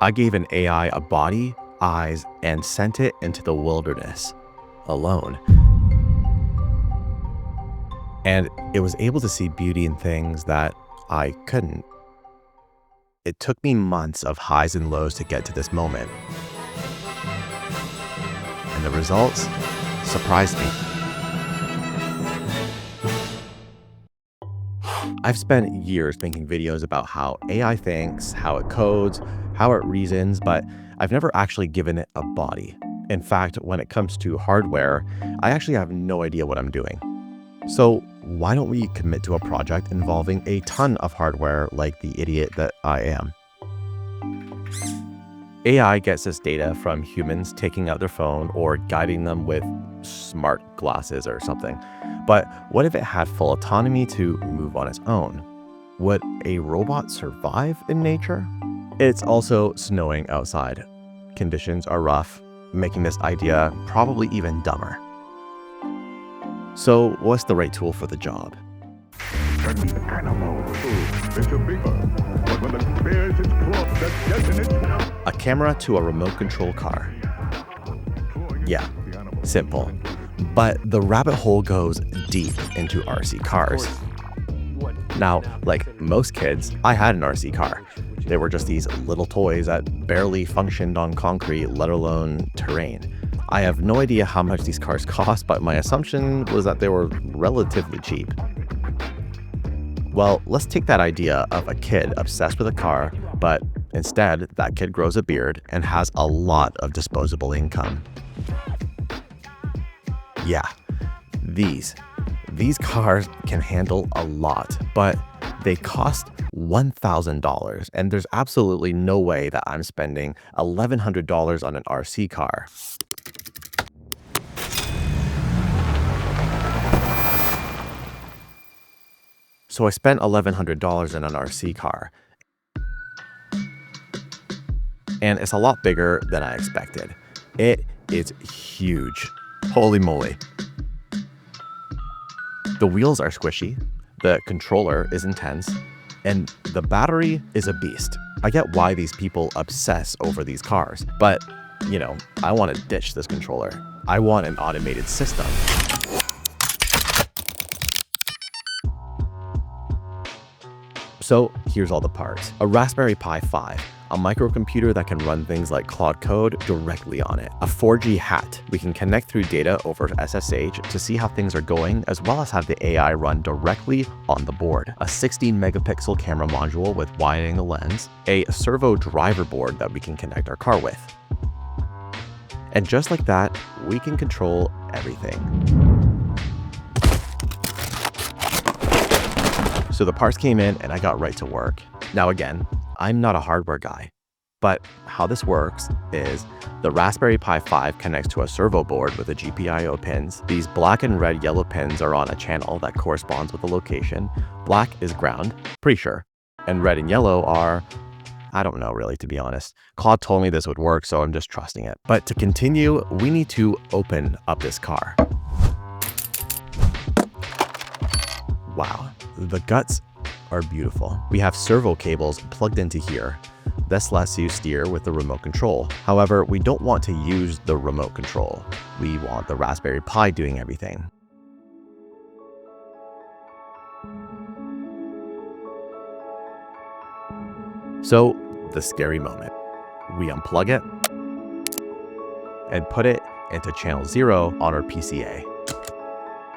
I gave an AI a body, eyes, and sent it into the wilderness alone. And it was able to see beauty in things that I couldn't. It took me months of highs and lows to get to this moment. And the results surprised me. I've spent years making videos about how AI thinks, how it codes, how it reasons, but I've never actually given it a body. In fact, when it comes to hardware, I actually have no idea what I'm doing. So why don't we commit to a project involving a ton of hardware like the idiot that I am? AI gets this data from humans taking out their phone or guiding them with smart glasses or something. But what if it had full autonomy to move on its own? Would a robot survive in nature? It's also snowing outside. Conditions are rough, making this idea probably even dumber. So what's the right tool for the job? An animal. It's a big one. But when it bears its claws, that detonate. A camera to a remote control car. Yeah, simple. But the rabbit hole goes deep into RC cars. Now, like most kids, I had an RC car. They were just these little toys that barely functioned on concrete, let alone terrain. I have no idea how much these cars cost, but my assumption was that they were relatively cheap. Well, let's take that idea of a kid obsessed with a car, but instead, that kid grows a beard and has a lot of disposable income. Yeah, these cars can handle a lot, but they cost $1,000, and there's absolutely no way that I'm spending $1,100 on an RC car. So I spent $1,100 in an RC car. And it's a lot bigger than I expected. It is huge. Holy moly. The wheels are squishy, the controller is intense, and the battery is a beast. I get why these people obsess over these cars, but, I want to ditch this controller. I want an automated system. So here's all the parts. A Raspberry Pi 5, a microcomputer that can run things like Claude Code directly on it. A 4G hat. We can connect through data over SSH to see how things are going, as well as have the AI run directly on the board. A 16 megapixel camera module with wide-angle lens. A Servo driver board that we can connect our car with. And just like that, we can control everything. So the parts came in and I got right to work. Now again, I'm not a hardware guy, but how this works is the Raspberry Pi 5 connects to a servo board with a GPIO pins. These black and red yellow pins are on a channel that corresponds with the location. Black is ground, pretty sure. And red and yellow are, I don't know really, to be honest. Claude told me this would work, so I'm just trusting it. But to continue, we need to open up this car. Wow, the guts are beautiful. We have servo cables plugged into here. This lets you steer with the remote control. However, we don't want to use the remote control. We want the Raspberry Pi doing everything. So, the scary moment. We unplug it and put it into channel 0 on our PCA.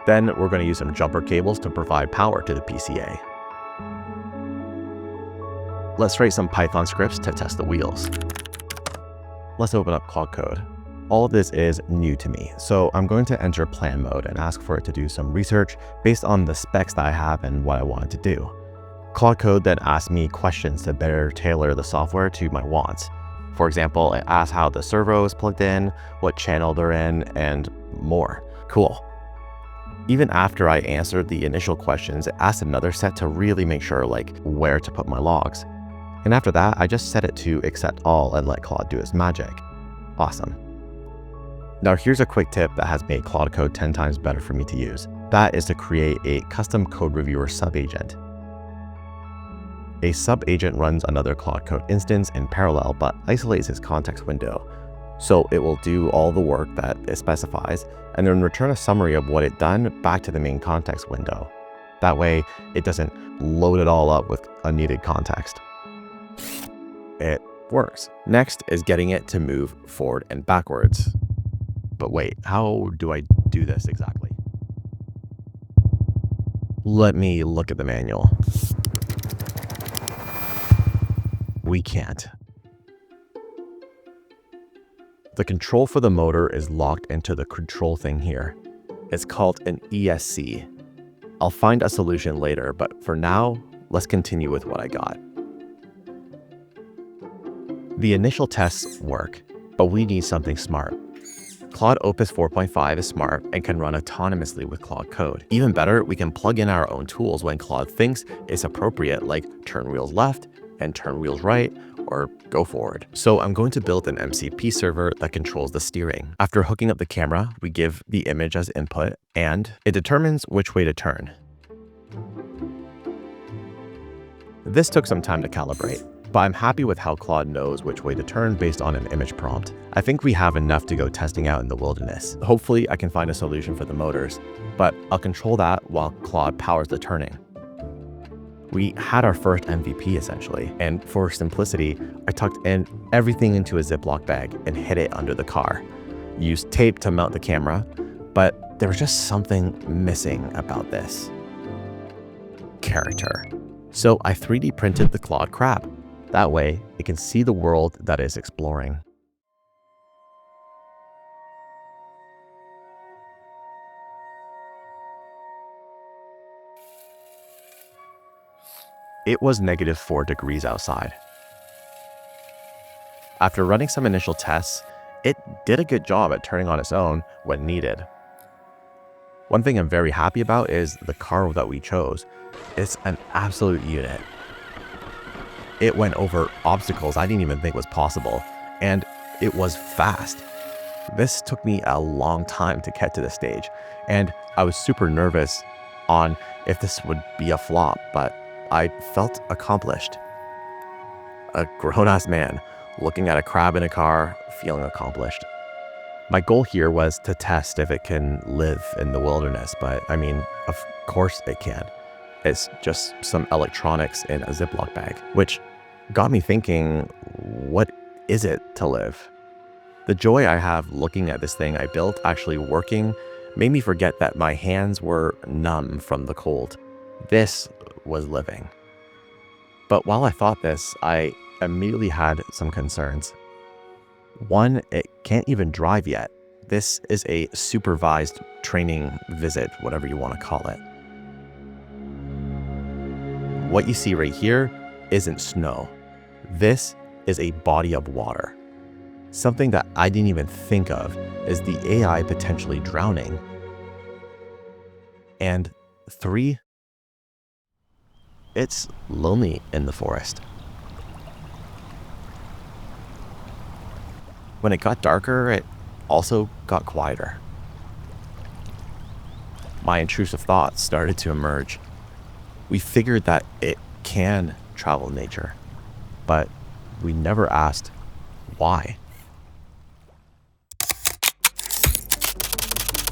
Then we're going to use some jumper cables to provide power to the PCA. Let's write some Python scripts to test the wheels. Let's open up Claude Code. All of this is new to me, so I'm going to enter plan mode and ask for it to do some research based on the specs that I have and what I want it to do. Claude Code then asks me questions to better tailor the software to my wants. For example, it asks how the servo is plugged in, what channel they're in, and more. Cool. Even after I answered the initial questions, it asked another set to really make sure where to put my logs. And after that, I just set it to accept all and let Claude do its magic. Awesome. Now here's a quick tip that has made Claude Code 10 times better for me to use. That is to create a custom code reviewer subagent. A sub-agent runs another Claude Code instance in parallel but isolates its context window. So it will do all the work that it specifies and then return a summary of what it done back to the main context window. That way, it doesn't load it all up with unneeded context. It works. Next is getting it to move forward and backwards. But wait, how do I do this exactly? Let me look at the manual. We can't. The control for the motor is locked into the control thing here. It's called an ESC. I'll find a solution later, but for now, let's continue with what I got. The initial tests work, but we need something smart. Claude Opus 4.5 is smart and can run autonomously with Claude Code. Even better, we can plug in our own tools when Claude thinks it's appropriate, like turn wheels left and turn wheels right, or go forward. So I'm going to build an MCP server that controls the steering. After hooking up the camera, we give the image as input, and it determines which way to turn. This took some time to calibrate, but I'm happy with how Claude knows which way to turn based on an image prompt. I think we have enough to go testing out in the wilderness. Hopefully I can find a solution for the motors, but I'll control that while Claude powers the turning. We had our first MVP essentially, and for simplicity, I tucked in everything into a Ziploc bag and hid it under the car. Used tape to mount the camera, but there was just something missing about this. Character. So I 3D printed the Claude crab. That way, it can see the world that it's exploring. It was -4 degrees outside. After running some initial tests, it did a good job at turning on its own when needed. One thing I'm very happy about is the car that we chose. It's an absolute unit. It went over obstacles I didn't even think was possible, and it was fast. This took me a long time to get to this stage, and I was super nervous on if this would be a flop, but I felt accomplished. A grown-ass man looking at a crab in a car, feeling accomplished. My goal here was to test if it can live in the wilderness, but I mean, of course it can. It's just some electronics in a Ziploc bag, which got me thinking, what is it to live? The joy I have looking at this thing I built actually working made me forget that my hands were numb from the cold. This was living. But while I thought this, I immediately had some concerns. One, it can't even drive yet. This is a supervised training visit, whatever you want to call it. What you see right here isn't snow. This is a body of water. Something that I didn't even think of is the AI potentially drowning. And 3, it's lonely in the forest. When it got darker, it also got quieter. My intrusive thoughts started to emerge. We figured that it can travel in nature, but we never asked why.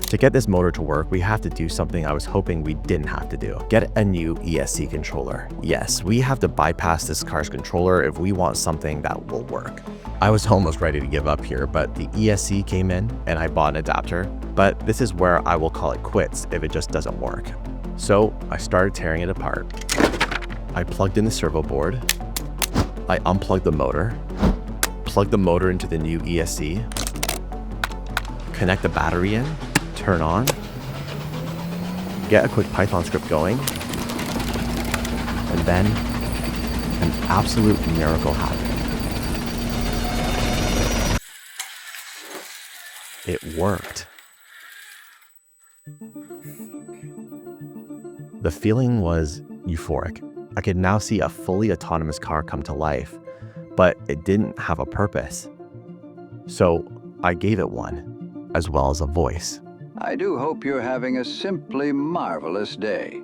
To get this motor to work, we have to do something I was hoping we didn't have to do. Get a new ESC controller. Yes, we have to bypass this car's controller if we want something that will work. I was almost ready to give up here, but the ESC came in and I bought an adapter, but this is where I will call it quits if it just doesn't work. So I started tearing it apart. I plugged in the servo board. I unplugged the motor, plugged the motor into the new ESC, connect the battery in, turn on, get a quick Python script going, and then an absolute miracle happened. It worked. The feeling was euphoric. I could now see a fully autonomous car come to life, but it didn't have a purpose. So I gave it one, as well as a voice. I do hope you're having a simply marvelous day.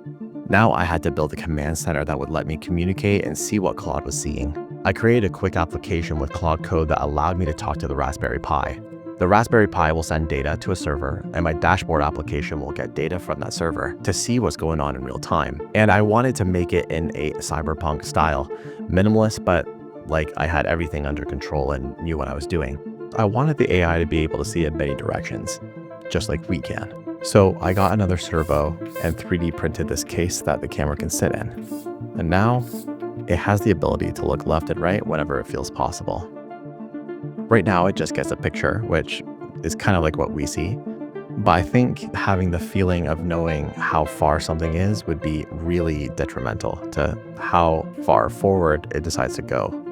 Now I had to build a command center that would let me communicate and see what Claude was seeing. I created a quick application with Claude Code that allowed me to talk to the Raspberry Pi. The Raspberry Pi will send data to a server, and my dashboard application will get data from that server to see what's going on in real time. And I wanted to make it in a cyberpunk style, minimalist, but like I had everything under control and knew what I was doing. I wanted the AI to be able to see in many directions, just like we can. So I got another servo and 3D printed this case that the camera can sit in. And now it has the ability to look left and right whenever it feels possible. Right now, it just gets a picture, which is kind of like what we see. But I think having the feeling of knowing how far something is would be really detrimental to how far forward it decides to go.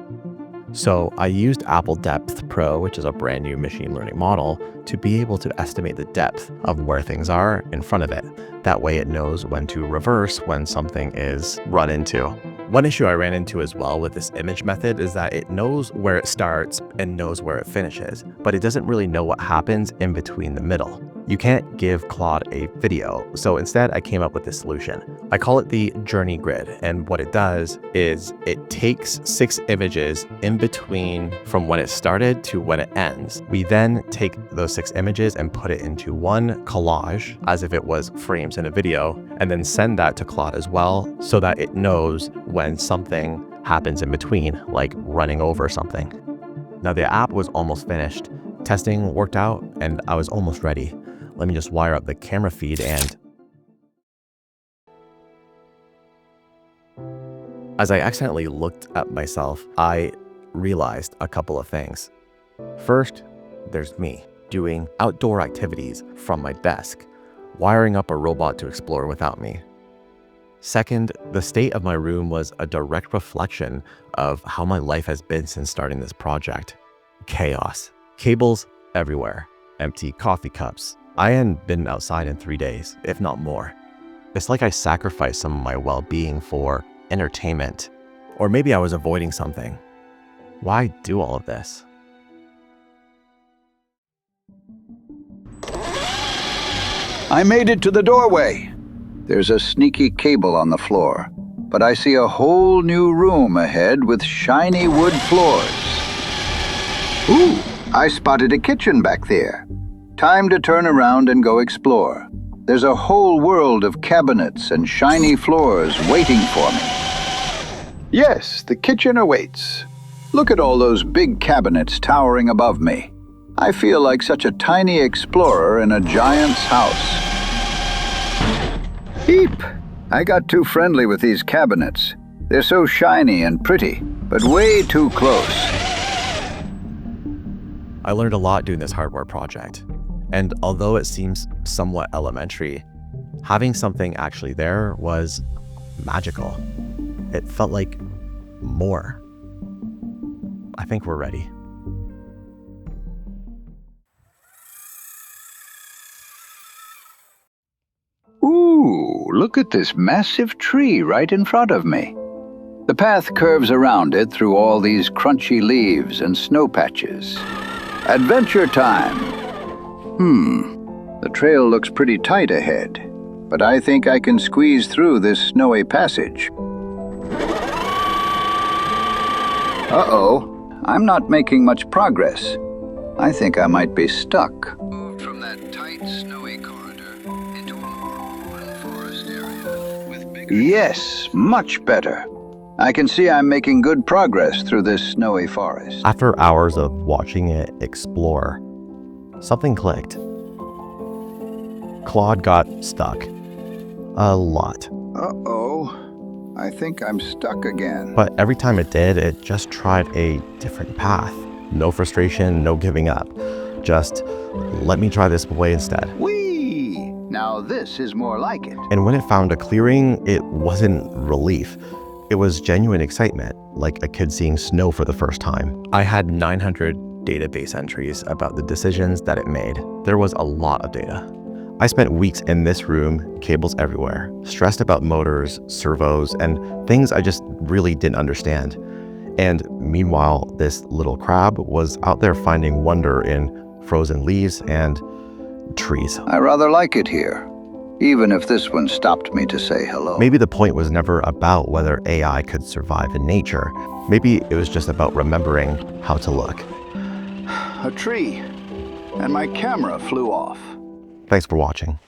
So I used Apple Depth Pro, which is a brand new machine learning model, to be able to estimate the depth of where things are in front of it. That way it knows when to reverse when something is run into. One issue I ran into as well with this image method is that it knows where it starts and knows where it finishes, but it doesn't really know what happens in between the middle. You can't give Claude a video, so instead I came up with this solution. I call it the journey grid, and what it does is it takes 6 images in between from when it started to when it ends. We then take those 6 images and put it into one collage as if it was frames in a video, and then send that to Claude as well so that it knows when something happens in between, like running over something. Now the app was almost finished. Testing worked out and I was almost ready. Let me just wire up the camera feed and... As I accidentally looked at myself, I realized a couple of things. First, there's me doing outdoor activities from my desk, wiring up a robot to explore without me. Second, the state of my room was a direct reflection of how my life has been since starting this project. Chaos. Cables everywhere. Empty coffee cups. I hadn't been outside in 3 days, if not more. It's like I sacrificed some of my well-being for entertainment. Or maybe I was avoiding something. Why do all of this? I made it to the doorway. There's a sneaky cable on the floor, but I see a whole new room ahead with shiny wood floors. Ooh, I spotted a kitchen back there. Time to turn around and go explore. There's a whole world of cabinets and shiny floors waiting for me. Yes, the kitchen awaits. Look at all those big cabinets towering above me. I feel like such a tiny explorer in a giant's house. Beep! I got too friendly with these cabinets. They're so shiny and pretty, but way too close. I learned a lot doing this hardware project. And although it seems somewhat elementary, having something actually there was magical. It felt like more. I think we're ready. Ooh, look at this massive tree right in front of me. The path curves around it through all these crunchy leaves and snow patches. Adventure time! The trail looks pretty tight ahead, but I think I can squeeze through this snowy passage. Uh-oh, I'm not making much progress. I think I might be stuck. Moved from that tight, snowy corridor into a more open forest area with bigger... Yes, much better. I can see I'm making good progress through this snowy forest. After hours of watching it explore, something clicked. Claude got stuck. A lot. Uh-oh, I think I'm stuck again. But every time it did, it just tried a different path. No frustration, no giving up. Just, let me try this way instead. Whee! Now this is more like it. And when it found a clearing, it wasn't relief. It was genuine excitement, like a kid seeing snow for the first time. I had 900 database entries about the decisions that it made. There was a lot of data. I spent weeks in this room, cables everywhere, stressed about motors, servos, and things I just really didn't understand. And meanwhile, this little crab was out there finding wonder in frozen leaves and trees. I rather like it here. even if this one stopped me to say hello. Maybe the point was never about whether AI could survive in nature. Maybe it was just about remembering how to look. A tree, and my camera flew off. Thanks for watching.